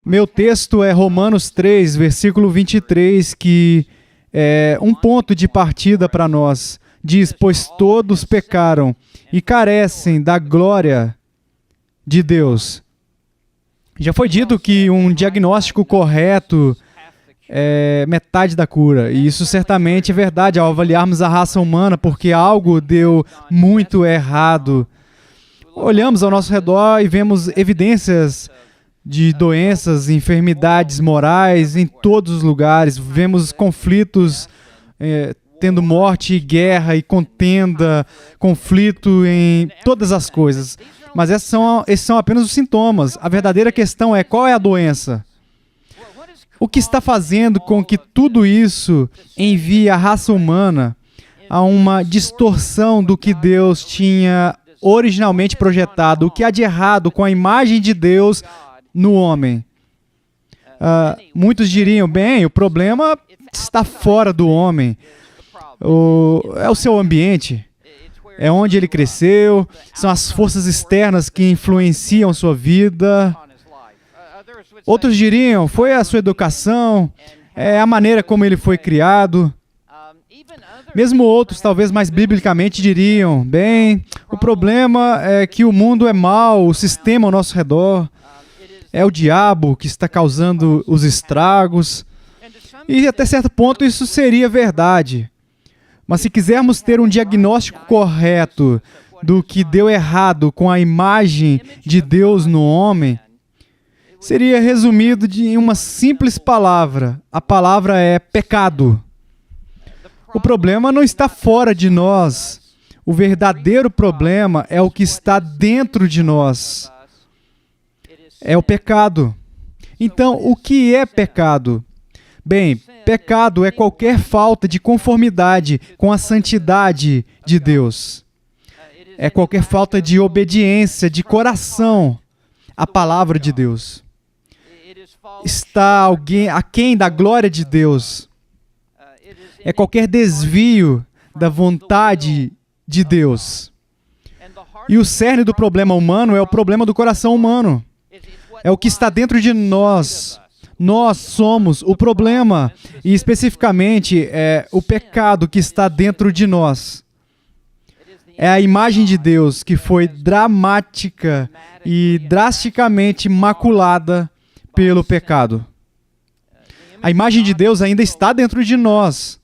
Meu texto é Romanos 3, versículo 23, que é um ponto de partida para nós. Diz, pois todos pecaram e carecem da glória de Deus. Já foi dito que um diagnóstico correto é metade da cura. E isso certamente é verdade ao avaliarmos a raça humana, porque algo deu muito errado. Olhamos ao nosso redor e vemos evidências de doenças, enfermidades morais em todos os lugares. Vemos conflitos tendo morte, guerra e contenda, conflito em todas as coisas. Mas esses são apenas os sintomas. A verdadeira questão é qual é a doença? O que está fazendo com que tudo isso envie a raça humana a uma distorção do que Deus tinha originalmente projetado? O que há de errado com a imagem de Deus no homem? Muitos diriam, bem, o problema está fora do homem. É o seu ambiente, é onde ele cresceu, são as forças externas que influenciam sua vida. Outros diriam, foi a sua educação, é a maneira como ele foi criado. Mesmo outros, talvez mais biblicamente, diriam, bem, o problema é que o mundo é mau, o sistema ao nosso redor, é o diabo que está causando os estragos. E até certo ponto isso seria verdade. Mas se quisermos ter um diagnóstico correto do que deu errado com a imagem de Deus no homem, seria resumido em uma simples palavra. A palavra é pecado. O problema não está fora de nós. O verdadeiro problema é o que está dentro de nós. É o pecado. Então, o que é pecado? Bem, pecado é qualquer falta de conformidade com a santidade de Deus. É qualquer falta de obediência, de coração à palavra de Deus. Está alguém aquém da glória de Deus. É qualquer desvio da vontade de Deus. E o cerne do problema humano é o problema do coração humano. É o que está dentro de nós. Nós somos o problema, e especificamente é o pecado que está dentro de nós. É a imagem de Deus que foi dramática e drasticamente maculada pelo pecado. A imagem de Deus ainda está dentro de nós.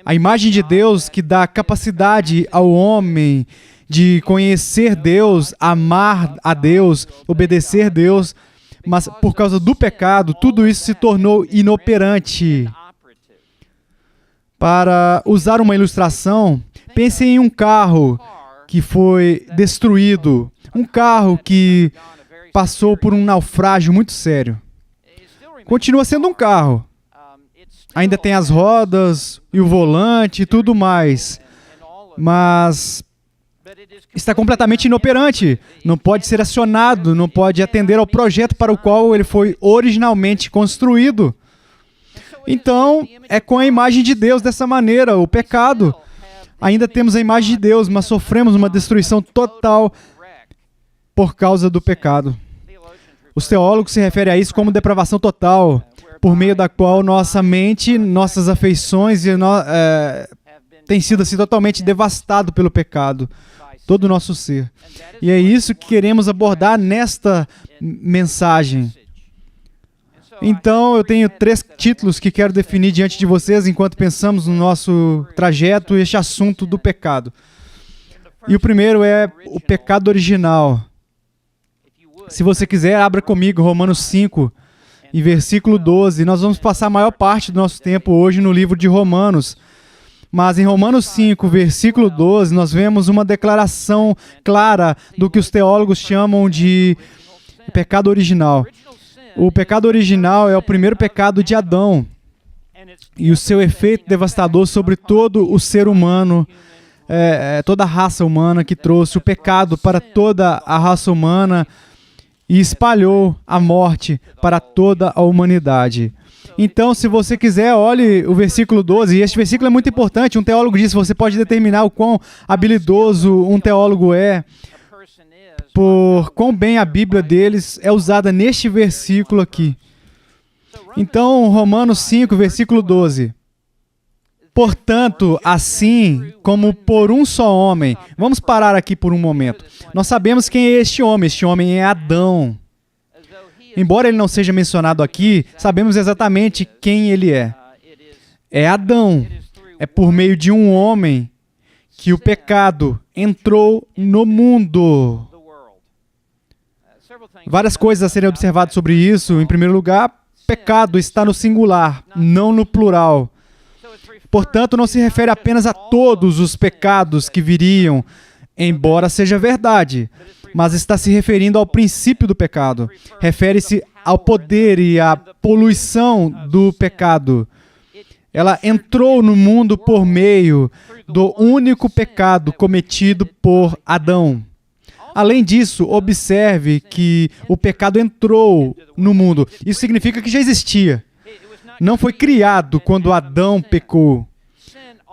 A imagem de Deus que dá capacidade ao homem de conhecer Deus, amar a Deus, obedecer a Deus, mas por causa do pecado, tudo isso se tornou inoperante. Para usar uma ilustração, pense em um carro que foi destruído, um carro que passou por um naufrágio muito sério. Continua sendo um carro. Ainda tem as rodas e o volante e tudo mais, mas está completamente inoperante, não pode ser acionado, não pode atender ao projeto para o qual ele foi originalmente construído. Então, é com a imagem de Deus dessa maneira, o pecado. Ainda temos a imagem de Deus, mas sofremos uma destruição total por causa do pecado. Os teólogos se referem a isso como depravação total, por meio da qual nossa mente, nossas afeições têm sido assim, totalmente devastado pelo pecado. Todo o nosso ser. E é isso que queremos abordar nesta mensagem. Então, eu tenho 3 títulos que quero definir diante de vocês enquanto pensamos no nosso trajeto este assunto do pecado. E o primeiro é o pecado original. Se você quiser, abra comigo Romanos 5, em versículo 12. Nós vamos passar a maior parte do nosso tempo hoje no livro de Romanos. Mas em Romanos 5, versículo 12, nós vemos uma declaração clara do que os teólogos chamam de pecado original. O pecado original é o primeiro pecado de Adão e o seu efeito devastador sobre todo o ser humano, toda a raça humana, que trouxe o pecado para toda a raça humana e espalhou a morte para toda a humanidade. Então, se você quiser, olhe o versículo 12, e este versículo é muito importante. Um teólogo diz que você pode determinar o quão habilidoso um teólogo é por quão bem a Bíblia deles é usada neste versículo aqui. Então, Romanos 5, versículo 12. Portanto, assim como por um só homem... Vamos parar aqui por um momento. Nós sabemos quem é este homem. Este homem é Adão. Embora ele não seja mencionado aqui, sabemos exatamente quem ele é. É Adão. É por meio de um homem que o pecado entrou no mundo. Várias coisas a serem observadas sobre isso. Em primeiro lugar, pecado está no singular, não no plural. Portanto, não se refere apenas a todos os pecados que viriam, embora seja verdade, mas está se referindo ao princípio do pecado. Refere-se ao poder e à poluição do pecado. Ela entrou no mundo por meio do único pecado cometido por Adão. Além disso, observe que o pecado entrou no mundo. Isso significa que já existia. Não foi criado quando Adão pecou.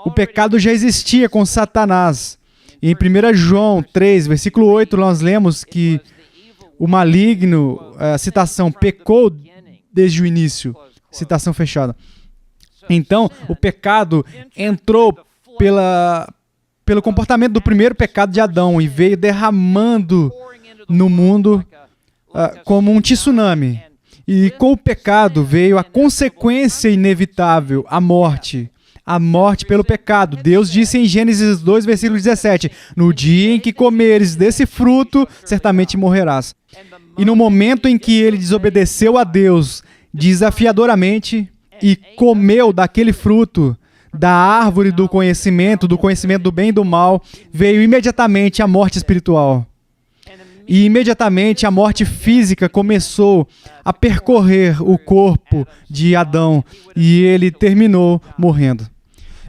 O pecado já existia com Satanás. E em 1 João 3, versículo 8, nós lemos que o maligno, citação, pecou desde o início. Citação fechada. Então, o pecado entrou pelo comportamento do primeiro pecado de Adão e veio derramando no mundo como um tsunami. E com o pecado veio a consequência inevitável, a morte. A morte pelo pecado. Deus disse em Gênesis 2, versículo 17, no dia em que comeres desse fruto, certamente morrerás. E no momento em que ele desobedeceu a Deus desafiadoramente e comeu daquele fruto, da árvore do conhecimento do bem e do mal, veio imediatamente a morte espiritual. E imediatamente a morte física começou a percorrer o corpo de Adão e ele terminou morrendo.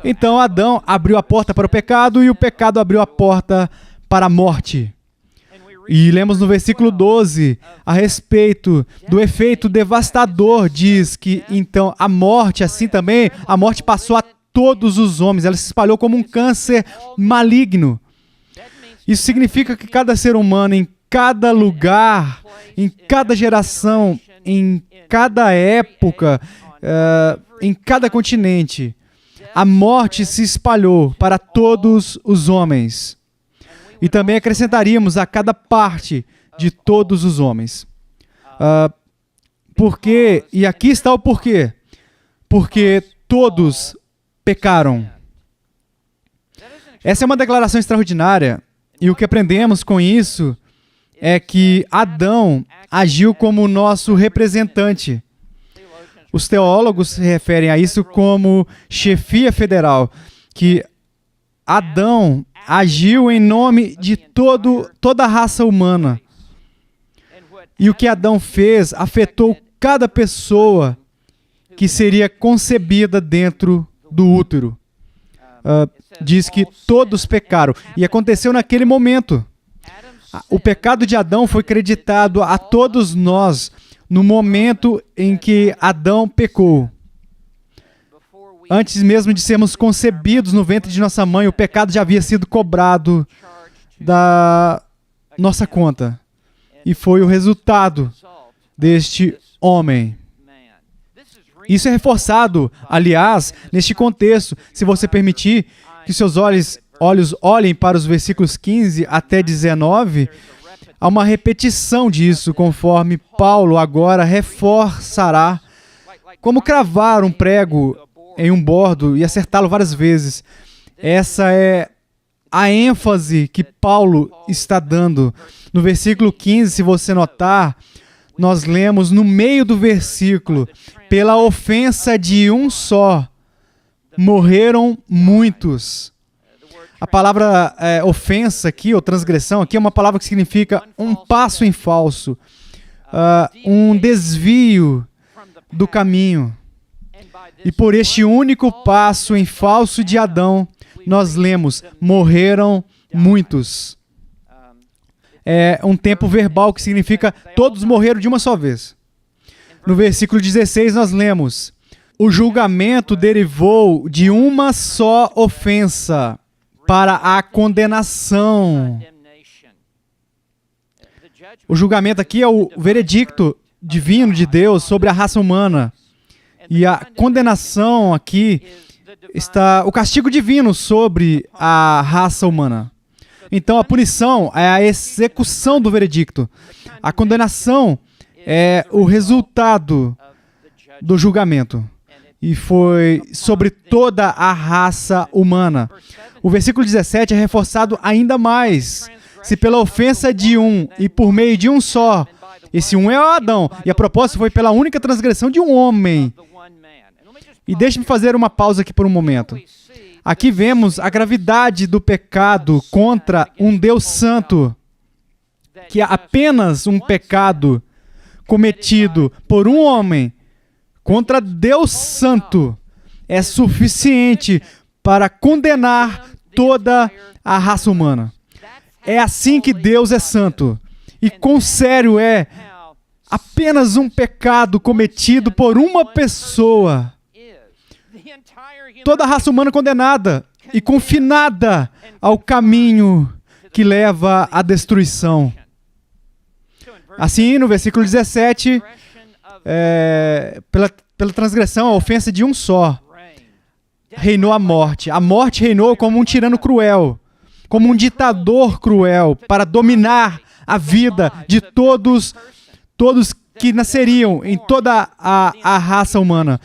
Então Adão abriu a porta para o pecado e o pecado abriu a porta para a morte. E lemos no versículo 12 a respeito do efeito devastador, diz que então a morte, assim também, a morte passou a todos os homens, ela se espalhou como um câncer maligno. Isso significa que cada ser humano, em cada lugar, em cada geração, em cada época, em cada continente, a morte se espalhou para todos os homens. E também acrescentaríamos a cada parte de todos os homens. Porque, e aqui está o porquê. Porque todos pecaram. Essa é uma declaração extraordinária, e o que aprendemos com isso é que Adão agiu como nosso representante. Os teólogos se referem a isso como chefia federal, que Adão agiu em nome de toda a raça humana. E o que Adão fez afetou cada pessoa que seria concebida dentro do útero. Diz que todos pecaram. E aconteceu naquele momento. O pecado de Adão foi creditado a todos nós no momento em que Adão pecou. Antes mesmo de sermos concebidos no ventre de nossa mãe, o pecado já havia sido cobrado da nossa conta. E foi o resultado deste homem. Isso é reforçado, aliás, neste contexto, se você permitir que seus olhos olhem para os versículos 15 até 19, há uma repetição disso, conforme Paulo agora reforçará como cravar um prego em um bordo e acertá-lo várias vezes. Essa é a ênfase que Paulo está dando. No versículo 15, se você notar, nós lemos no meio do versículo, pela ofensa de um só, morreram muitos. A palavra ofensa aqui, ou transgressão aqui, é uma palavra que significa um passo em falso, um desvio do caminho. E por este único passo em falso de Adão, nós lemos, morreram muitos. É um tempo verbal que significa todos morreram de uma só vez. No versículo 16 nós lemos, o julgamento derivou de uma só ofensa para a condenação. O julgamento aqui é o veredicto divino de Deus sobre a raça humana. E a condenação aqui está o castigo divino sobre a raça humana. Então a punição é a execução do veredicto. A condenação é o resultado do julgamento. E foi sobre toda a raça humana. O versículo 17 é reforçado ainda mais. Se pela ofensa de um e por meio de um só, esse um é o Adão, e a propósito foi pela única transgressão de um homem. E deixe-me fazer uma pausa aqui por um momento. Aqui vemos a gravidade do pecado contra um Deus santo, que apenas um pecado cometido por um homem contra Deus santo é suficiente para condenar toda a raça humana. É assim que Deus é santo. E quão sério é apenas um pecado cometido por uma pessoa. Toda a raça humana condenada e confinada ao caminho que leva à destruição. Assim, no versículo 17, pela transgressão, a ofensa de um só, reinou a morte. A morte reinou como um tirano cruel, como um ditador cruel, para dominar a vida de todos que nasceriam em toda a raça humana.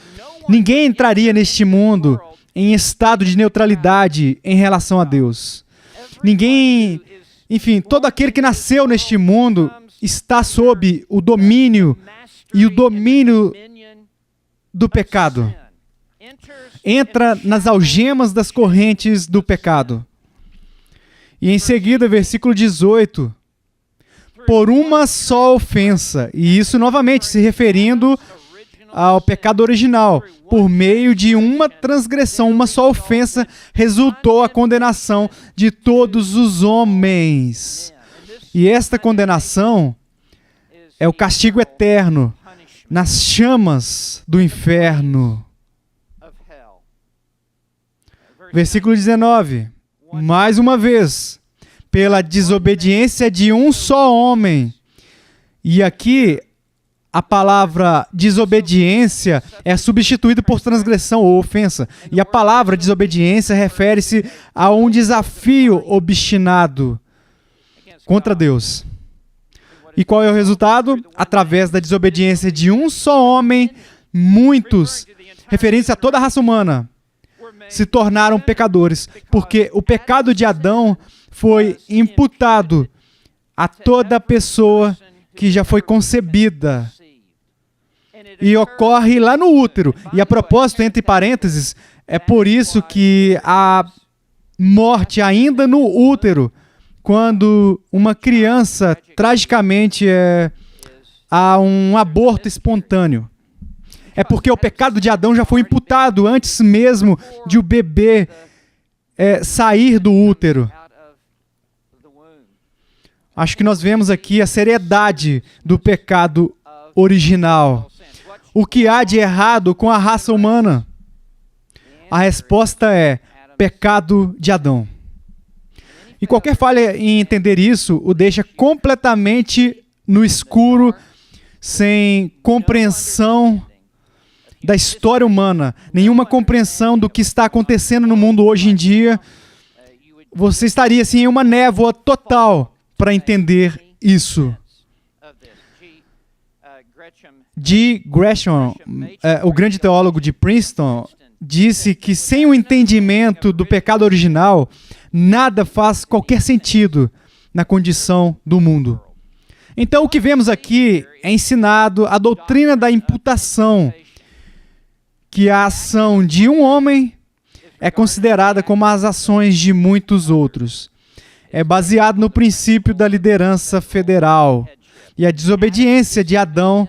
Ninguém entraria neste mundo em estado de neutralidade em relação a Deus. Ninguém, enfim, todo aquele que nasceu neste mundo está sob o domínio do pecado. Entra nas algemas das correntes do pecado. E em seguida, versículo 18, por uma só ofensa, e isso novamente se referindo ao pecado original, por meio de uma transgressão, uma só ofensa, resultou a condenação de todos os homens. E esta condenação é o castigo eterno nas chamas do inferno. Versículo 19. Mais uma vez, pela desobediência de um só homem. E aqui, a palavra desobediência é substituída por transgressão ou ofensa. E a palavra desobediência refere-se a um desafio obstinado contra Deus. E qual é o resultado? Através da desobediência de um só homem, muitos, referentes a toda a raça humana, se tornaram pecadores, porque o pecado de Adão foi imputado a toda pessoa que já foi concebida. E ocorre lá no útero. E a propósito, entre parênteses, é por isso que a morte ainda no útero, quando uma criança tragicamente há um aborto espontâneo. É porque o pecado de Adão já foi imputado antes mesmo de o bebê sair do útero. Acho que nós vemos aqui a seriedade do pecado original. O que há de errado com a raça humana? A resposta é pecado de Adão. E qualquer falha em entender isso o deixa completamente no escuro, sem compreensão da história humana, nenhuma compreensão do que está acontecendo no mundo hoje em dia. Você estaria assim em uma névoa total para entender isso. G. Gresham, o grande teólogo de Princeton, disse que sem o entendimento do pecado original, nada faz qualquer sentido na condição do mundo. Então, o que vemos aqui é ensinado a doutrina da imputação, que a ação de um homem é considerada como as ações de muitos outros. É baseado no princípio da liderança federal. E a desobediência de Adão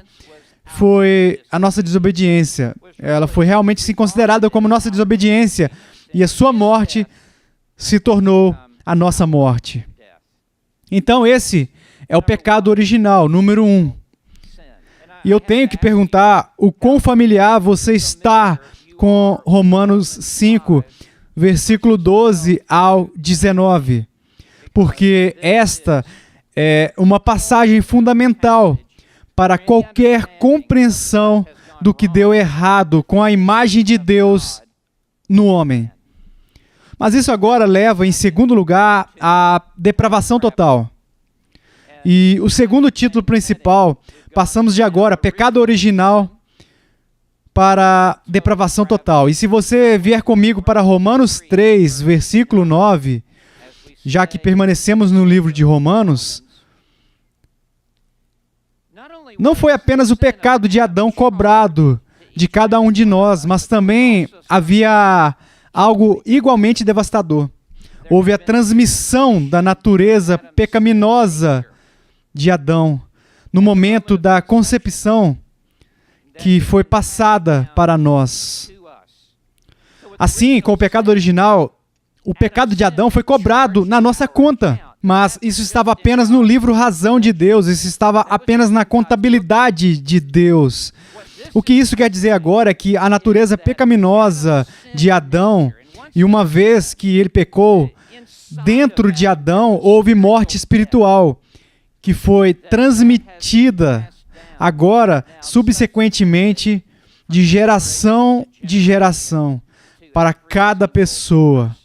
foi a nossa desobediência. Ela foi realmente sim considerada como nossa desobediência. E a sua morte se tornou a nossa morte. Então esse é o pecado original, número 1. E eu tenho que perguntar o quão familiar você está com Romanos 5, versículo 12 ao 19. Porque esta é uma passagem fundamental para qualquer compreensão do que deu errado com a imagem de Deus no homem. Mas isso agora leva, em segundo lugar, à depravação total. E o segundo título principal, passamos de agora, pecado original, para depravação total. E se você vier comigo para Romanos 3, versículo 9, já que permanecemos no livro de Romanos, não foi apenas o pecado de Adão cobrado de cada um de nós, mas também havia algo igualmente devastador. Houve a transmissão da natureza pecaminosa de Adão no momento da concepção que foi passada para nós. Assim, com o pecado original, o pecado de Adão foi cobrado na nossa conta. Mas isso estava apenas no livro Razão de Deus, isso estava apenas na contabilidade de Deus. O que isso quer dizer agora é que a natureza pecaminosa de Adão, e uma vez que ele pecou, dentro de Adão houve morte espiritual, que foi transmitida agora, subsequentemente, de geração para cada pessoa.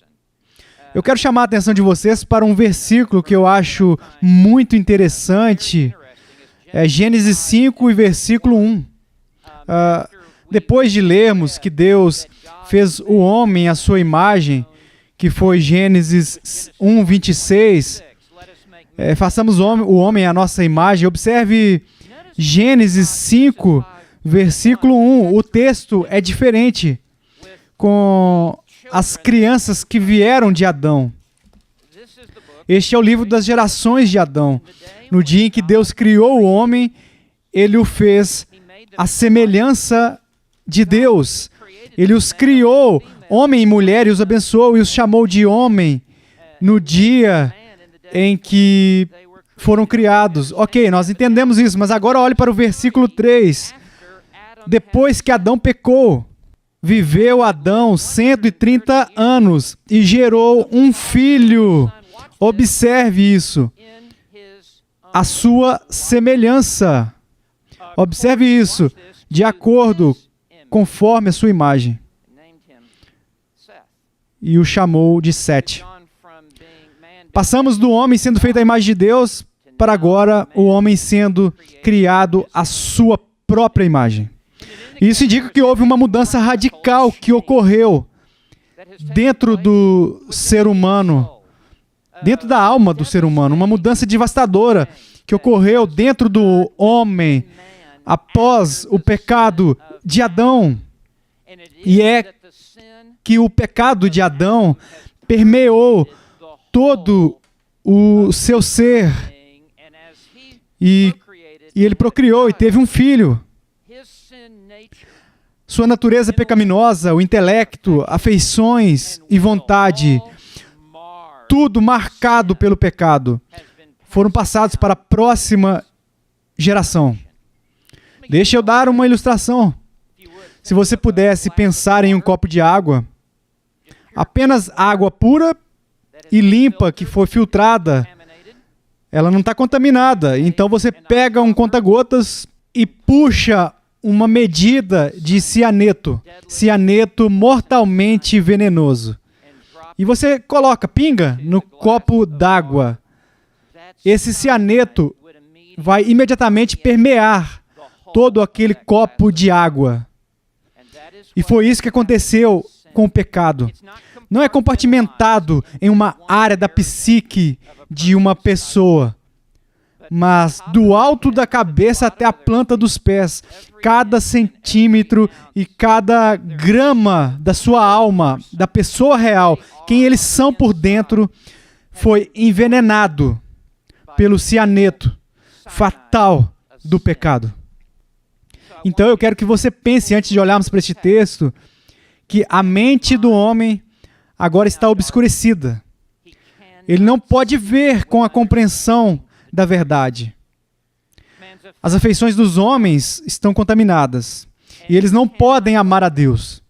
Eu quero chamar a atenção de vocês para um versículo que eu acho muito interessante. É Gênesis 5 e versículo 1. Depois de lermos que Deus fez o homem à sua imagem, que foi Gênesis 1, 26, façamos o homem à nossa imagem. Observe Gênesis 5, versículo 1. O texto é diferente com as crianças que vieram de Adão. Este é o livro das gerações de Adão. No dia em que Deus criou o homem, Ele o fez à semelhança de Deus. Ele os criou, homem e mulher, e os abençoou e os chamou de homem no dia em que foram criados. Ok, nós entendemos isso, mas agora olhe para o versículo 3. Depois que Adão pecou, viveu Adão 130 anos e gerou um filho. Observe isso. A sua semelhança. Observe isso. De acordo, conforme a sua imagem. E o chamou de Sete. Passamos do homem sendo feito à imagem de Deus para agora o homem sendo criado à sua própria imagem. Isso indica que houve uma mudança radical que ocorreu dentro do ser humano, dentro da alma do ser humano, uma mudança devastadora que ocorreu dentro do homem após o pecado de Adão. E é que o pecado de Adão permeou todo o seu ser. E ele procriou e teve um filho. Sua natureza pecaminosa, o intelecto, afeições e vontade, tudo marcado pelo pecado, foram passados para a próxima geração. Deixa eu dar uma ilustração. Se você pudesse pensar em um copo de água, apenas água pura e limpa que foi filtrada, ela não está contaminada. Então você pega um conta-gotas e puxa uma medida de cianeto mortalmente venenoso. E você coloca, pinga no copo d'água. Esse cianeto vai imediatamente permear todo aquele copo de água. E foi isso que aconteceu com o pecado. Não é compartimentado em uma área da psique de uma pessoa, mas do alto da cabeça até a planta dos pés, cada centímetro e cada grama da sua alma, da pessoa real, quem eles são por dentro, foi envenenado pelo cianeto fatal do pecado. Então eu quero que você pense, antes de olharmos para este texto, que a mente do homem agora está obscurecida. Ele não pode ver com a compreensão da verdade. As afeições dos homens estão contaminadas. E eles não podem amar a Deus.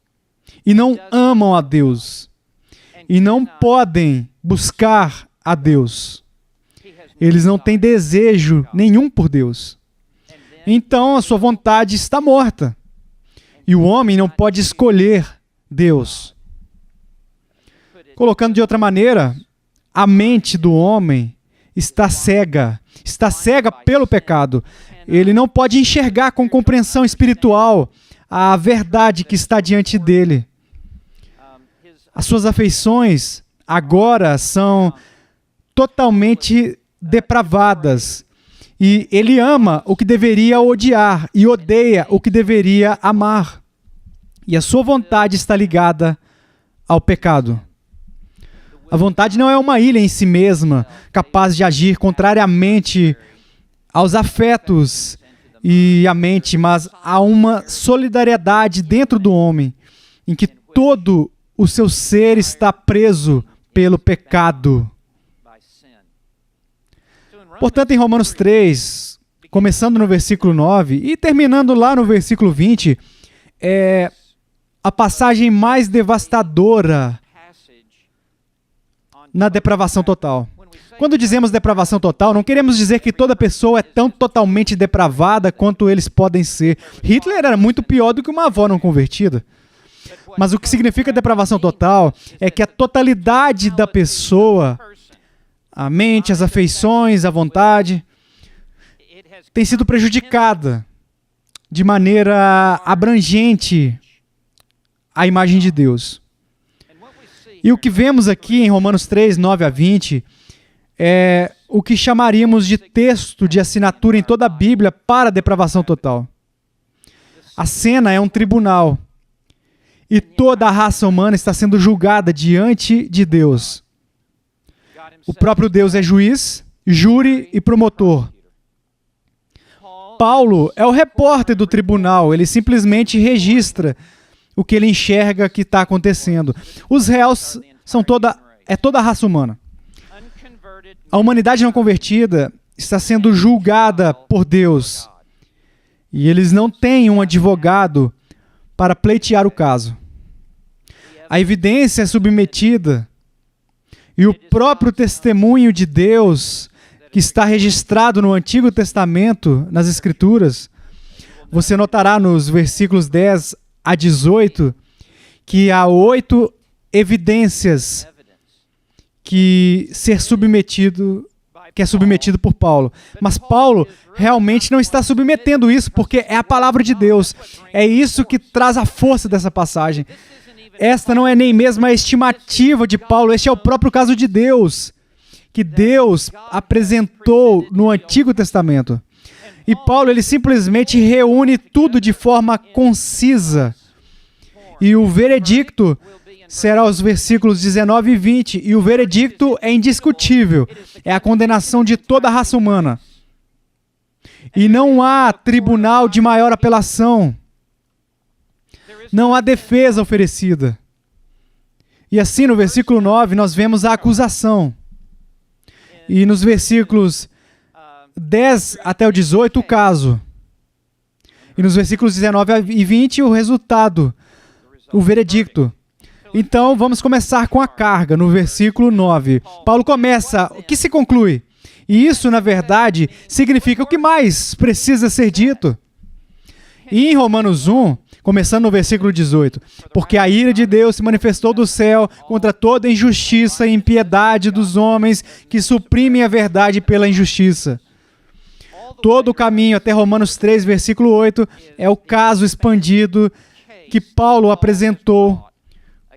E não amam a Deus. E não podem buscar a Deus. Eles não têm desejo nenhum por Deus. Então a sua vontade está morta. E o homem não pode escolher Deus. Colocando de outra maneira, a mente do homem está cega pelo pecado. Ele não pode enxergar com compreensão espiritual a verdade que está diante dele. As suas afeições agora são totalmente depravadas. E ele ama o que deveria odiar e odeia o que deveria amar. E a sua vontade está ligada ao pecado. A vontade não é uma ilha em si mesma, capaz de agir contrariamente aos afetos e à mente, mas há uma solidariedade dentro do homem, em que todo o seu ser está preso pelo pecado. Portanto, em Romanos 3, começando no versículo 9 e terminando lá no versículo 20, é a passagem mais devastadora na depravação total. Quando dizemos depravação total, não queremos dizer que toda pessoa é tão totalmente depravada quanto eles podem ser. Hitler era muito pior do que uma avó não convertida. Mas o que significa depravação total é que a totalidade da pessoa, a mente, as afeições, a vontade, tem sido prejudicada de maneira abrangente à imagem de Deus. E o que vemos aqui em Romanos 3, 9 a 20, é o que chamaríamos de texto de assinatura em toda a Bíblia para a depravação total. A cena é um tribunal e toda a raça humana está sendo julgada diante de Deus. O próprio Deus é juiz, júri e promotor. Paulo é o repórter do tribunal, ele simplesmente registra o que ele enxerga que está acontecendo. Os réus são toda a raça humana. A humanidade não convertida está sendo julgada por Deus. E eles não têm um advogado para pleitear o caso. A evidência é submetida e o próprio testemunho de Deus, que está registrado no Antigo Testamento, nas Escrituras, você notará nos versículos 10 a 18, que há 8 evidências que é submetido por Paulo. Mas Paulo realmente não está submetendo isso, porque é a palavra de Deus. É isso que traz a força dessa passagem. Esta não é nem mesmo a estimativa de Paulo, este é o próprio caso de Deus, que Deus apresentou no Antigo Testamento. E Paulo, ele simplesmente reúne tudo de forma concisa. E o veredicto será os versículos 19 e 20. E o veredicto é indiscutível. É a condenação de toda a raça humana. E não há tribunal de maior apelação. Não há defesa oferecida. E assim, no versículo 9, nós vemos a acusação. E nos versículos 10 até o 18, o caso. E nos versículos 19 e 20, o resultado, o veredicto. Então, vamos começar com a carga, no versículo 9. Paulo começa, o que se conclui? E isso, na verdade, significa o que mais precisa ser dito. E em Romanos 1, começando no versículo 18, porque a ira de Deus se manifestou do céu contra toda injustiça e impiedade dos homens que suprimem a verdade pela injustiça. Todo o caminho até Romanos 3, versículo 8, é o caso expandido que Paulo apresentou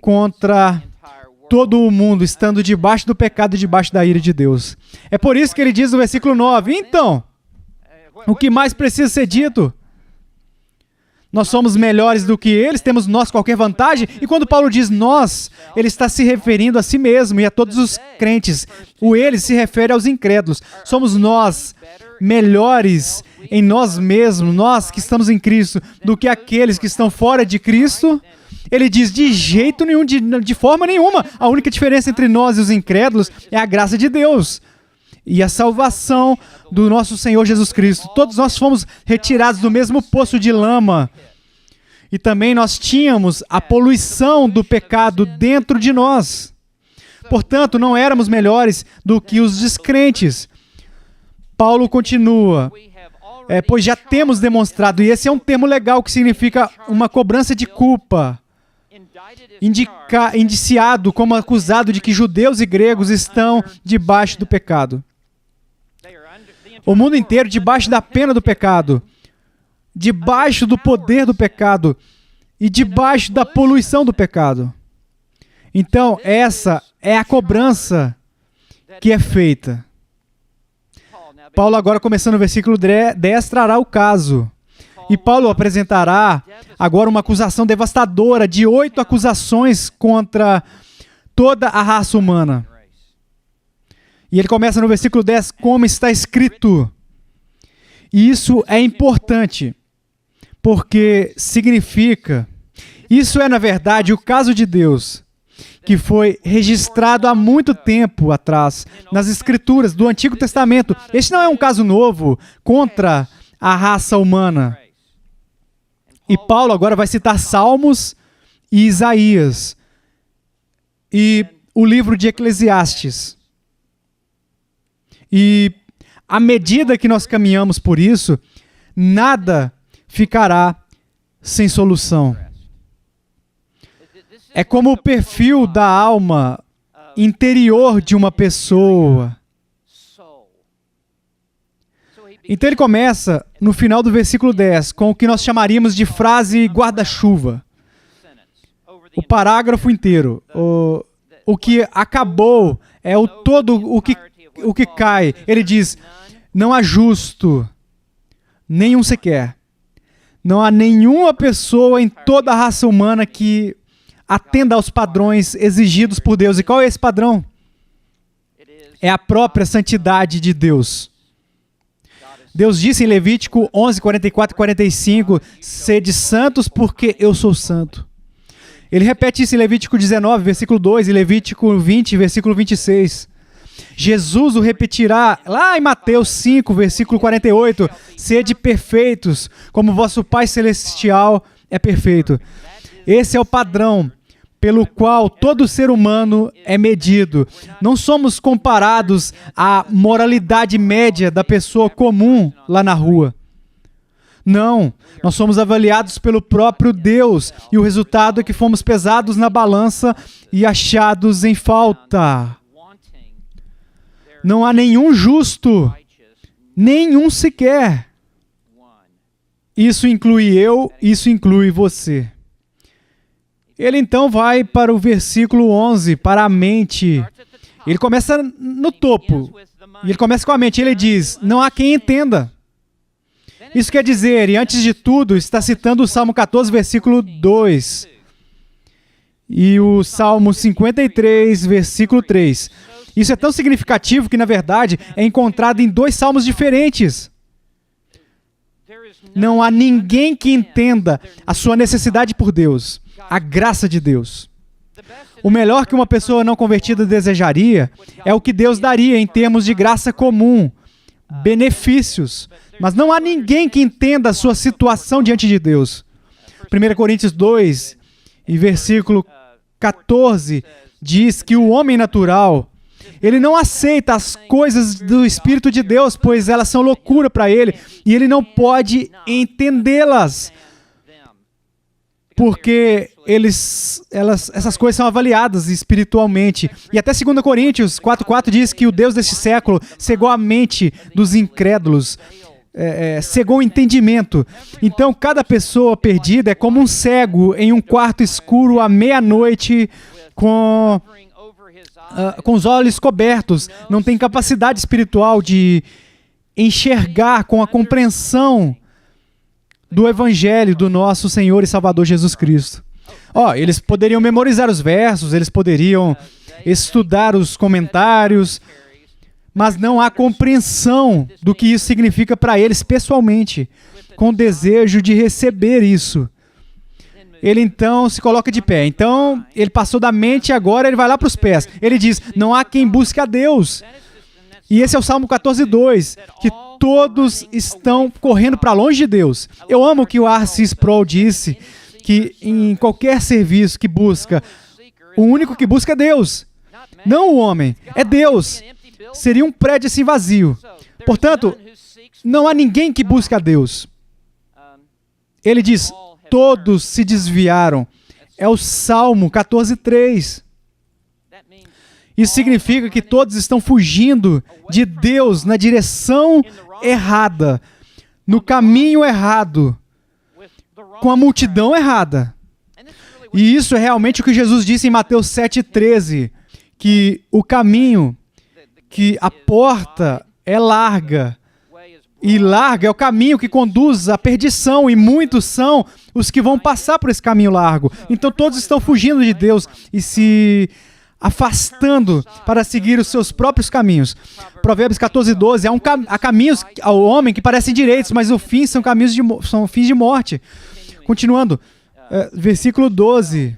contra todo o mundo, estando debaixo do pecado e debaixo da ira de Deus. É por isso que ele diz no versículo 9, então, o que mais precisa ser dito? Nós somos melhores do que eles, temos nós qualquer vantagem? E quando Paulo diz nós, ele está se referindo a si mesmo e a todos os crentes. O eles se refere aos incrédulos. Somos nós melhores em nós mesmos, nós que estamos em Cristo, do que aqueles que estão fora de Cristo? Ele diz de jeito nenhum, de forma nenhuma. A única diferença entre nós e os incrédulos é a graça de Deus e a salvação do nosso Senhor Jesus Cristo. Todos nós fomos retirados do mesmo poço de lama. E também nós tínhamos a poluição do pecado dentro de nós. Portanto, não éramos melhores do que os descrentes. Paulo continua, pois já temos demonstrado, e esse é um termo legal que significa uma cobrança de culpa, indiciado como acusado de que judeus e gregos estão debaixo do pecado. O mundo inteiro debaixo da pena do pecado, debaixo do poder do pecado e debaixo da poluição do pecado. Então, essa é a cobrança que é feita. Paulo agora, começando no versículo 10, trará o caso. E Paulo apresentará agora uma acusação devastadora de 8 acusações contra toda a raça humana. E ele começa no versículo 10, como está escrito. E isso é importante, porque significa, isso é na verdade o caso de Deus, que foi registrado há muito tempo atrás, nas Escrituras do Antigo Testamento. Este não é um caso novo contra a raça humana. E Paulo agora vai citar Salmos e Isaías e o livro de Eclesiastes. E à medida que nós caminhamos por isso, nada ficará sem solução. É como o perfil da alma interior de uma pessoa. Então ele começa no final do versículo 10, com o que nós chamaríamos de frase guarda-chuva. O parágrafo inteiro. O que acabou é o todo, o que cai. Ele diz, não há justo, nenhum sequer. Não há nenhuma pessoa em toda a raça humana que atenda aos padrões exigidos por Deus. E qual é esse padrão? É a própria santidade de Deus. Deus disse em Levítico 11, 44 e 45, sede santos porque eu sou santo. Ele repete isso em Levítico 19, versículo 2, e Levítico 20, versículo 26. Jesus o repetirá lá em Mateus 5, versículo 48, sede perfeitos, como vosso Pai Celestial é perfeito. Esse é o padrão pelo qual todo ser humano é medido. Não somos comparados à moralidade média da pessoa comum lá na rua. Não, nós somos avaliados pelo próprio Deus e o resultado é que fomos pesados na balança e achados em falta. Não há nenhum justo, nenhum sequer. Isso inclui eu, isso inclui você. Ele então vai para o versículo 11, para a mente. Ele começa no topo. E ele começa com a mente. Ele diz, não há quem entenda. Isso quer dizer, e antes de tudo, está citando o Salmo 14, versículo 2. E o Salmo 53, versículo 3. Isso é tão significativo que, na verdade, é encontrado em 2 salmos diferentes. Não há ninguém que entenda a sua necessidade por Deus, a graça de Deus. O melhor que uma pessoa não convertida desejaria é o que Deus daria em termos de graça comum, benefícios. Mas não há ninguém que entenda a sua situação diante de Deus. 1 Coríntios 2, e versículo 14, diz que o homem natural, ele não aceita as coisas do Espírito de Deus, pois elas são loucura para ele, e ele não pode entendê-las, porque essas coisas são avaliadas espiritualmente. E até 2 Coríntios 4,4 diz que o Deus deste século cegou a mente dos incrédulos, cegou o entendimento. Então, cada pessoa perdida é como um cego em um quarto escuro à meia-noite com os olhos cobertos. Não tem capacidade espiritual de enxergar com a compreensão do Evangelho do nosso Senhor e Salvador Jesus Cristo. Eles poderiam memorizar os versos, eles poderiam estudar os comentários, mas não há compreensão do que isso significa para eles pessoalmente, com desejo de receber isso. Ele então se coloca de pé. Então, ele passou da mente e agora ele vai lá para os pés. Ele diz, não há quem busque a Deus. E esse é o Salmo 14:2, que todos estão correndo para longe de Deus. Eu amo o que o R.C. Sproul disse, que em qualquer serviço que busca, o único que busca é Deus. Não o homem, é Deus. Seria um prédio assim vazio. Portanto, não há ninguém que busque a Deus. Ele diz, todos se desviaram. É o Salmo 14:3. Isso significa que todos estão fugindo de Deus na direção errada, no caminho errado, com a multidão errada. E isso é realmente o que Jesus disse em Mateus 7:13, que o caminho, que a porta é larga, e larga é o caminho que conduz à perdição, e muitos são os que vão passar por esse caminho largo. Então todos estão fugindo de Deus e se afastando para seguir os seus próprios caminhos. Provérbios 14:12, há caminhos ao homem que parecem direitos, mas o fim são são fins de morte. Continuando, versículo 12.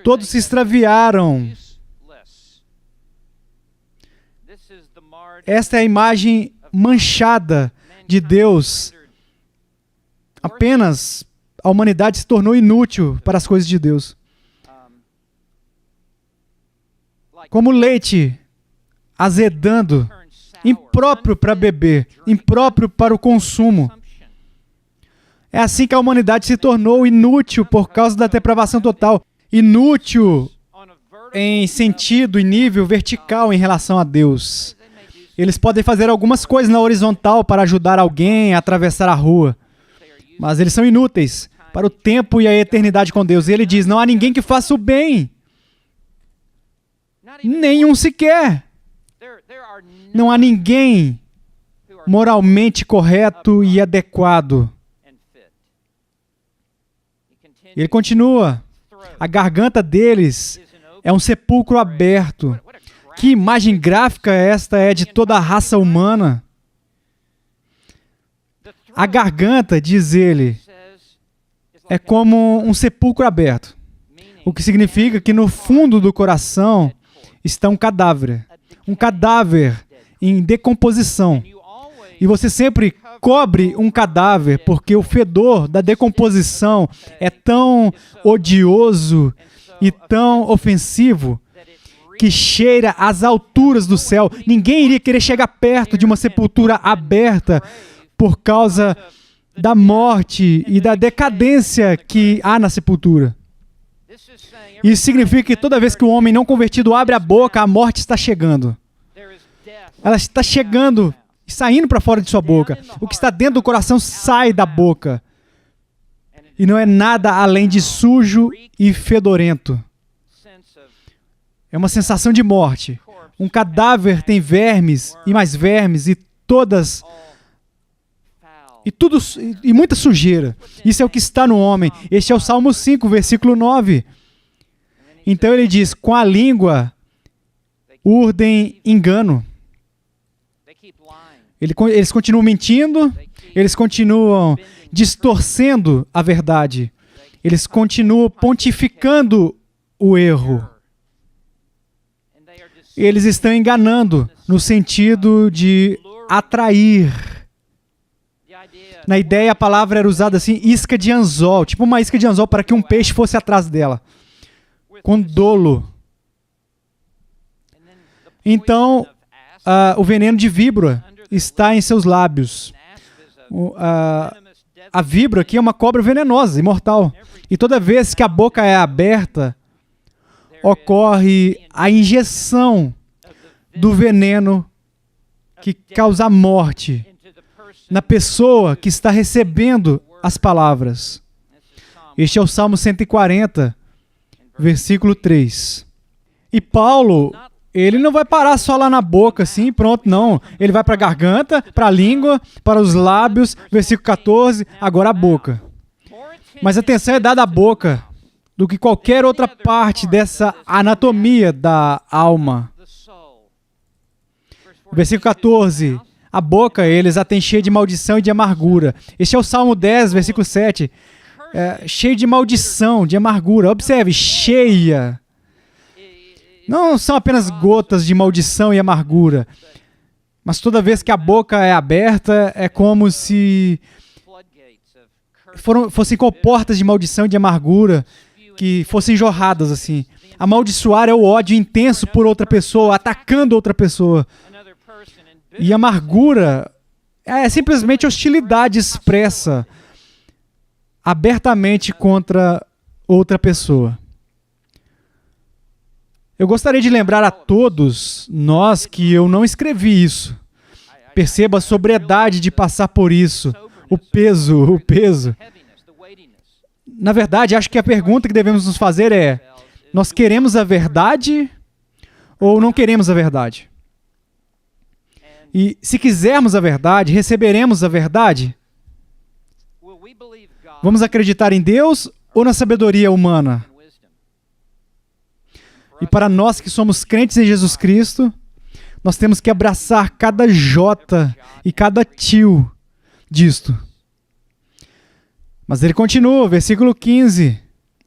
Todos se extraviaram. Esta é a imagem manchada de Deus. Apenas a humanidade se tornou inútil para as coisas de Deus. Como leite azedando, impróprio para beber, impróprio para o consumo. É assim que a humanidade se tornou inútil por causa da depravação total. Inútil em sentido e nível vertical em relação a Deus. Eles podem fazer algumas coisas na horizontal para ajudar alguém a atravessar a rua, mas eles são inúteis para o tempo e a eternidade com Deus. E ele diz, não há ninguém que faça o bem. Nenhum sequer. Não há ninguém moralmente correto e adequado. Ele continua. A garganta deles é um sepulcro aberto. Que imagem gráfica esta é de toda a raça humana? A garganta, diz ele, é como um sepulcro aberto. O que significa que no fundo do coração está um cadáver em decomposição. E você sempre cobre um cadáver porque o fedor da decomposição é tão odioso e tão ofensivo que cheira às alturas do céu. Ninguém iria querer chegar perto de uma sepultura aberta por causa da morte e da decadência que há na sepultura. Isso significa que toda vez que o homem não convertido abre a boca, a morte está chegando. Ela está chegando e saindo para fora de sua boca. O que está dentro do coração sai da boca. E não é nada além de sujo e fedorento. É uma sensação de morte. Um cadáver tem vermes e mais vermes e muita sujeira. Isso é o que está no homem. Este é o Salmo 5, versículo 9. Então ele diz, com a língua urdem engano. Eles continuam mentindo, eles continuam distorcendo a verdade. Eles continuam pontificando o erro. Eles estão enganando no sentido de atrair. Na ideia, a palavra era usada assim, isca de anzol, tipo uma isca de anzol para que um peixe fosse atrás dela, com dolo. Então, o veneno de víbora está em seus lábios. A víbora aqui é uma cobra venenosa, imortal. E toda vez que a boca é aberta, ocorre a injeção do veneno que causa a morte na pessoa que está recebendo as palavras. Este é o Salmo 140, versículo 3. E Paulo, ele não vai parar só lá na boca, assim, pronto, não. Ele vai para a garganta, para a língua, para os lábios, versículo 14, agora a boca. Mas a atenção é dada à boca do que qualquer outra parte dessa anatomia da alma. Versículo 14, a boca eles a têm cheia de maldição e de amargura. Este é o Salmo 10, versículo 7. Cheio de maldição, de amargura. Observe, cheia. Não são apenas gotas de maldição e amargura, mas toda vez que a boca é aberta, é como se fossem comportas de maldição e de amargura que fossem jorradas assim. Amaldiçoar é o ódio intenso por outra pessoa, atacando outra pessoa. E amargura é simplesmente hostilidade expressa abertamente contra outra pessoa. Eu gostaria de lembrar a todos nós que eu não escrevi isso. Perceba a sobriedade de passar por isso, o peso. Na verdade, acho que a pergunta que devemos nos fazer é: nós queremos a verdade ou não queremos a verdade? E se quisermos a verdade, receberemos a verdade? Vamos acreditar em Deus ou na sabedoria humana? E para nós que somos crentes em Jesus Cristo, nós temos que abraçar cada jota e cada tio disto. Mas ele continua, versículo 15,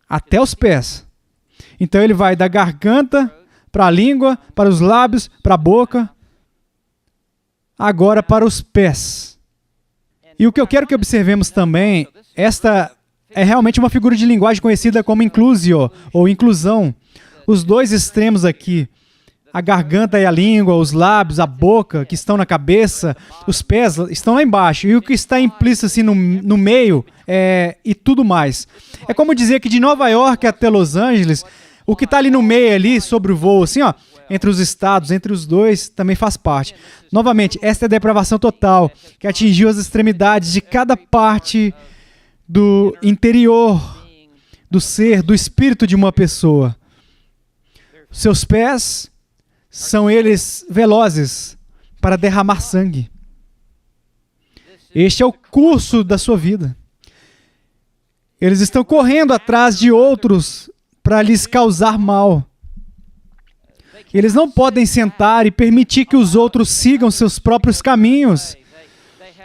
até os pés. Então ele vai da garganta para a língua, para os lábios, para a boca, agora para os pés. E o que eu quero que observemos também, esta é realmente uma figura de linguagem conhecida como inclusio, ou inclusão. Os dois extremos aqui, a garganta e a língua, os lábios, a boca, que estão na cabeça, os pés estão lá embaixo. E o que está implícito assim no meio e tudo mais. É como dizer que de Nova York até Los Angeles, o que está ali no meio, ali sobre o voo, assim, ó, entre os estados, entre os dois, também faz parte. Novamente, esta é a depravação total, que atingiu as extremidades de cada parte do interior, do ser, do espírito de uma pessoa. Seus pés são eles velozes para derramar sangue. Este é o curso da sua vida. Eles estão correndo atrás de outros para lhes causar mal. Eles não podem sentar e permitir que os outros sigam seus próprios caminhos.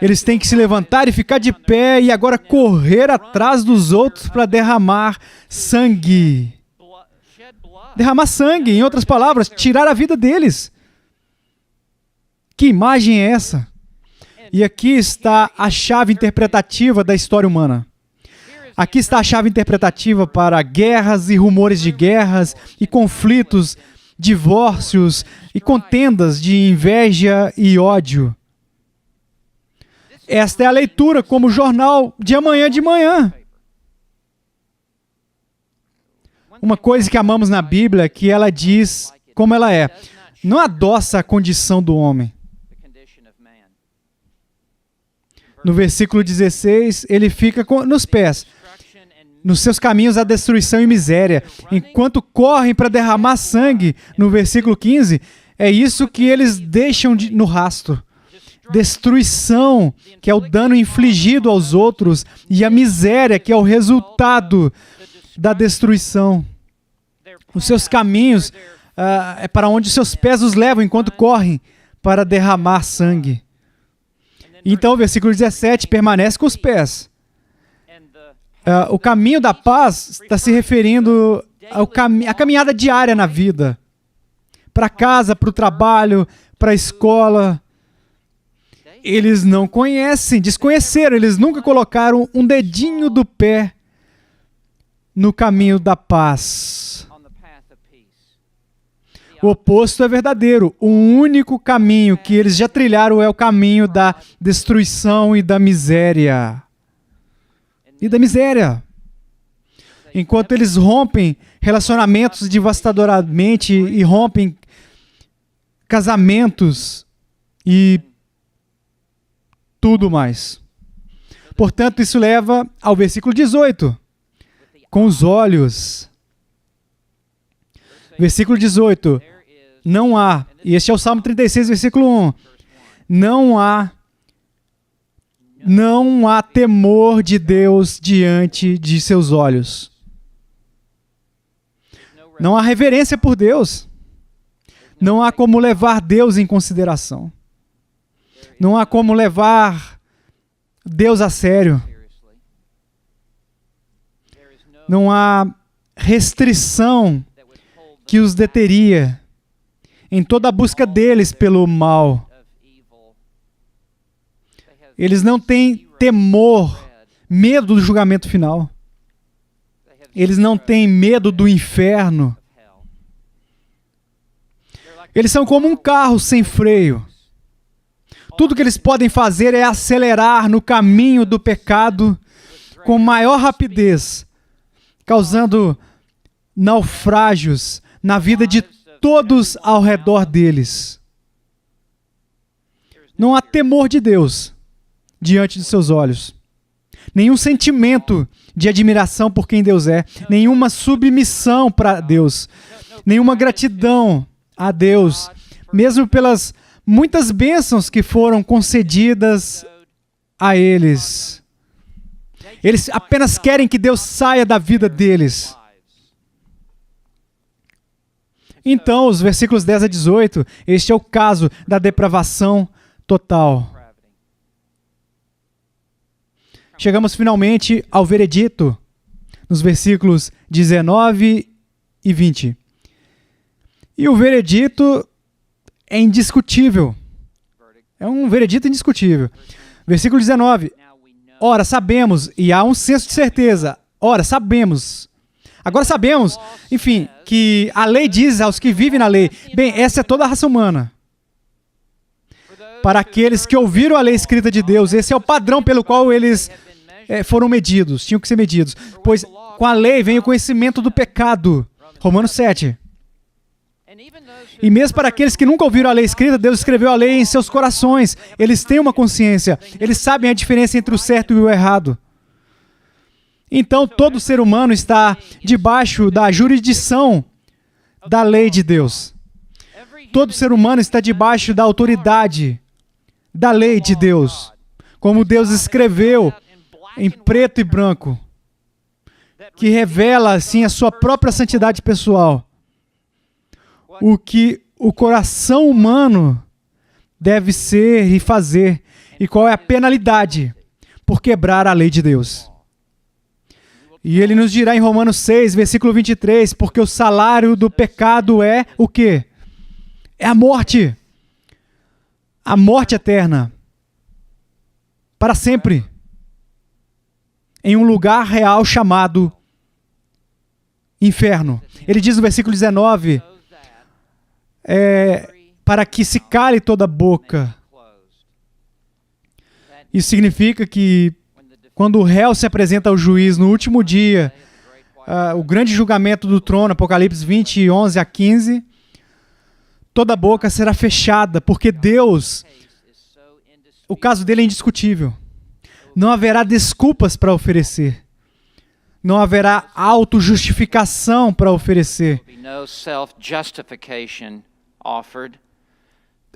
Eles têm que se levantar e ficar de pé e agora correr atrás dos outros para derramar sangue. Derramar sangue, em outras palavras, tirar a vida deles. Que imagem é essa? E aqui está a chave interpretativa da história humana. Aqui está a chave interpretativa para guerras e rumores de guerras e conflitos, divórcios e contendas de inveja e ódio. Esta é a leitura como jornal de amanhã de manhã. Uma coisa que amamos na Bíblia é que ela diz como ela é. Não adoça a condição do homem. No versículo 16, ele fica nos pés. Nos seus caminhos há destruição e miséria. Enquanto correm para derramar sangue, no versículo 15, é isso que eles deixam no rastro. Destruição, que é o dano infligido aos outros, e a miséria, que é o resultado da destruição. Os seus caminhos é para onde os seus pés os levam enquanto correm para derramar sangue. Então, o versículo 17 permanece com os pés. O caminho da paz está se referindo à caminhada diária na vida. Para casa, para o trabalho, para a escola. Eles não conhecem, desconheceram, eles nunca colocaram um dedinho do pé no caminho da paz. O oposto é verdadeiro. O único caminho que eles já trilharam é o caminho da destruição e da miséria. Enquanto eles rompem relacionamentos devastadoramente e rompem casamentos e tudo mais. Portanto, isso leva ao versículo 18. Com os olhos. Versículo 18. Não há, e este é o Salmo 36, versículo 1. Não há temor de Deus diante de seus olhos. Não há reverência por Deus. Não há como levar Deus em consideração. Não há como levar Deus a sério. Não há restrição que os deteria em toda a busca deles pelo mal. Eles não têm temor, medo do julgamento final. Eles não têm medo do inferno. Eles são como um carro sem freio. Tudo que eles podem fazer é acelerar no caminho do pecado com maior rapidez, causando naufrágios na vida de todos ao redor deles. Não há temor de Deus diante de seus olhos. Nenhum sentimento de admiração por quem Deus é. Nenhuma submissão para Deus. Nenhuma gratidão a Deus. Mesmo pelas muitas bênçãos que foram concedidas a eles. Eles apenas querem que Deus saia da vida deles. Então, os versículos 10 a 18, este é o caso da depravação total. Chegamos finalmente ao veredito, nos versículos 19 e 20. E o veredito é indiscutível. É um veredito indiscutível. Versículo 19. Ora, sabemos, e há um senso de certeza. Ora, sabemos. Agora sabemos, enfim, que a lei diz aos que vivem na lei. Bem, essa é toda a raça humana. Para aqueles que ouviram a lei escrita de Deus, esse é o padrão pelo qual eles foram medidos, tinham que ser medidos. Pois com a lei vem o conhecimento do pecado. Romanos 7. E mesmo para aqueles que nunca ouviram a lei escrita, Deus escreveu a lei em seus corações. Eles têm uma consciência. Eles sabem a diferença entre o certo e o errado. Então, todo ser humano está debaixo da jurisdição da lei de Deus. Todo ser humano está debaixo da autoridade da lei de Deus. Como Deus escreveu em preto e branco, que revela, assim, a sua própria santidade pessoal. O que o coração humano deve ser e fazer, e qual é a penalidade por quebrar a lei de Deus. E ele nos dirá em Romanos 6, versículo 23, porque o salário do pecado é o quê? É a morte. A morte eterna. Para sempre. Em um lugar real chamado inferno. Ele diz no versículo 19, para que se cale toda a boca. Isso significa que quando o réu se apresenta ao juiz no último dia, o grande julgamento do trono, Apocalipse 20, 11 a 15, toda a boca será fechada, porque Deus, o caso dele é indiscutível. Não haverá desculpas para oferecer. Não haverá autojustificação para oferecer.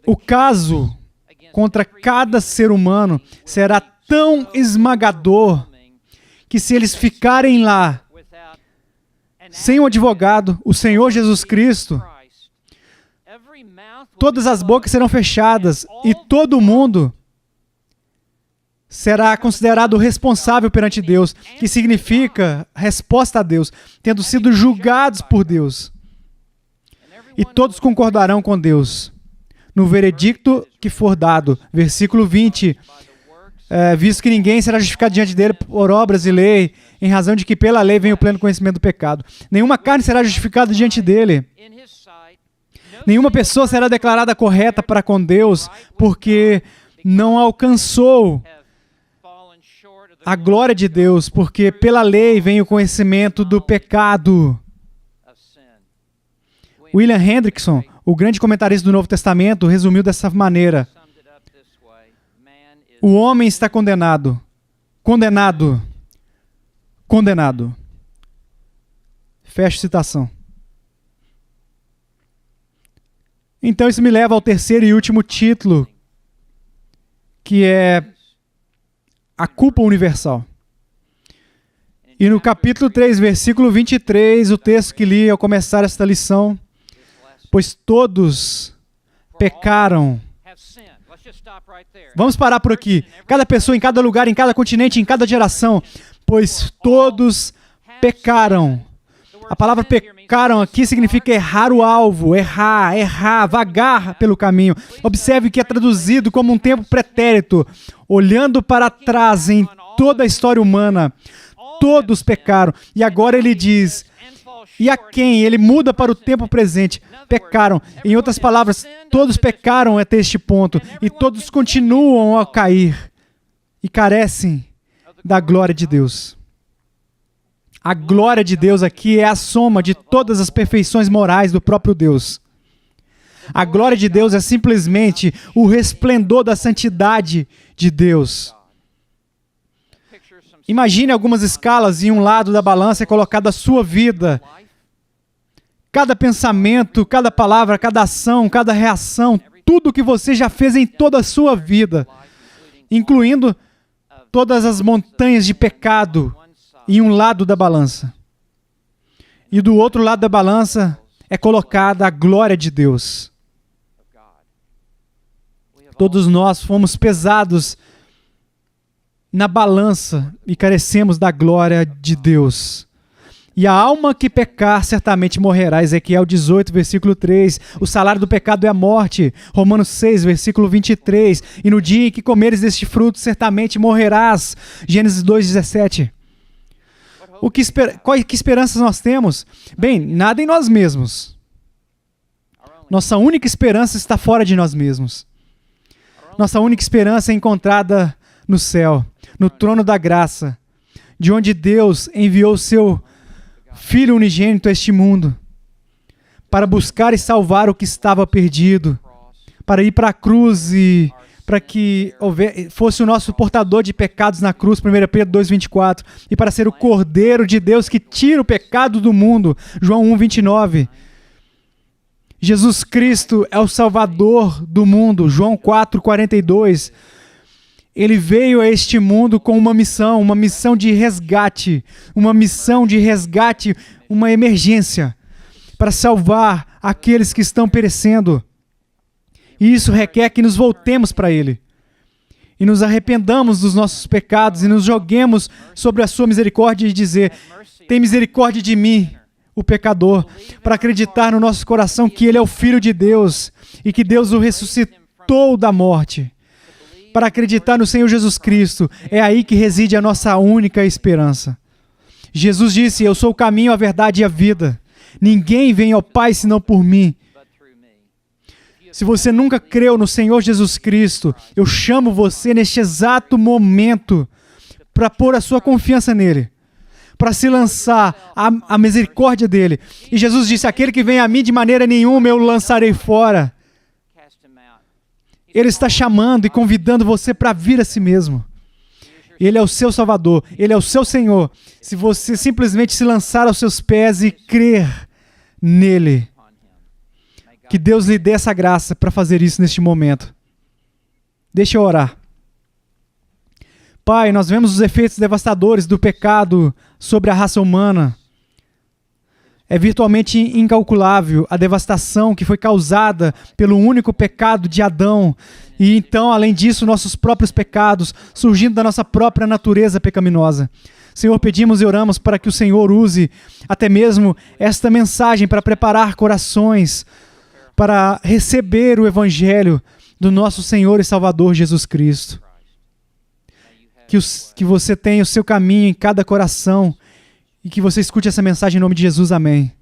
O caso contra cada ser humano será tão esmagador que se eles ficarem lá sem um advogado, o Senhor Jesus Cristo, todas as bocas serão fechadas e todo mundo será considerado responsável perante Deus, que significa resposta a Deus, tendo sido julgados por Deus. E todos concordarão com Deus no veredicto que for dado. Versículo 20. Visto que ninguém será justificado diante dele por obras e lei, em razão de que pela lei vem o pleno conhecimento do pecado. Nenhuma carne será justificada diante dele. Nenhuma pessoa será declarada correta para com Deus, porque não alcançou a glória de Deus, porque pela lei vem o conhecimento do pecado. William Hendrickson, o grande comentarista do Novo Testamento, resumiu dessa maneira: o homem está condenado. Condenado. Condenado. Fecha citação. Então isso me leva ao terceiro e último título, que é a culpa universal. E no capítulo 3, versículo 23, o texto que li ao começar esta lição: pois todos pecaram. Vamos parar por aqui. Cada pessoa, em cada lugar, em cada continente, em cada geração. Pois todos pecaram. A palavra pecaram aqui significa errar o alvo, errar, vagar pelo caminho. Observe que é traduzido como um tempo pretérito. Olhando para trás em toda a história humana, todos pecaram. E agora ele diz, E a quem? Ele muda para o tempo presente. Pecaram. Em outras palavras, todos pecaram até este ponto. E todos continuam a cair. E carecem da glória de Deus. A glória de Deus aqui é a soma de todas as perfeições morais do próprio Deus. A glória de Deus é simplesmente o resplendor da santidade de Deus. Imagine algumas escalas e um lado da balança é colocado a sua vida. Cada pensamento, cada palavra, cada ação, cada reação, tudo que você já fez em toda a sua vida, incluindo todas as montanhas de pecado, em um lado da balança. E do outro lado da balança é colocada a glória de Deus. Todos nós fomos pesados na balança e carecemos da glória de Deus. E a alma que pecar certamente morrerá. Ezequiel 18, versículo 3. O salário do pecado é a morte. Romanos 6, versículo 23. E no dia em que comeres deste fruto, certamente morrerás. Gênesis 2, 17. Que esperanças nós temos? Bem, nada em nós mesmos. Nossa única esperança está fora de nós mesmos. Nossa única esperança é encontrada no céu, no trono da graça, de onde Deus enviou o seu Filho unigênito a este mundo, para buscar e salvar o que estava perdido, para ir para a cruz e para que fosse o nosso portador de pecados na cruz, 1 Pedro 2,24, e para ser o Cordeiro de Deus que tira o pecado do mundo, João 1,29. Jesus Cristo é o Salvador do mundo, João 4,42. Ele veio a este mundo com uma missão de resgate, uma emergência, para salvar aqueles que estão perecendo. E isso requer que nos voltemos para Ele, e nos arrependamos dos nossos pecados, e nos joguemos sobre a sua misericórdia e dizer: tem misericórdia de mim, o pecador, para acreditar no nosso coração que Ele é o Filho de Deus, e que Deus o ressuscitou da morte. Para acreditar no Senhor Jesus Cristo, é aí que reside a nossa única esperança. Jesus disse: eu sou o caminho, a verdade e a vida. Ninguém vem ao Pai senão por mim. Se você nunca creu no Senhor Jesus Cristo, eu chamo você neste exato momento para pôr a sua confiança nele, para se lançar à misericórdia dele. E Jesus disse: aquele que vem a mim de maneira nenhuma eu o lançarei fora. Ele está chamando e convidando você para vir a si mesmo. Ele é o seu Salvador, Ele é o seu Senhor. Se você simplesmente se lançar aos seus pés e crer nele, que Deus lhe dê essa graça para fazer isso neste momento. Deixa eu orar. Pai, nós vemos os efeitos devastadores do pecado sobre a raça humana. É virtualmente incalculável a devastação que foi causada pelo único pecado de Adão. E então, além disso, nossos próprios pecados, surgindo da nossa própria natureza pecaminosa. Senhor, pedimos e oramos para que o Senhor use até mesmo esta mensagem para preparar corações, para receber o Evangelho do nosso Senhor e Salvador Jesus Cristo. Que você tenha o seu caminho em cada coração, e que você escute essa mensagem em nome de Jesus. Amém.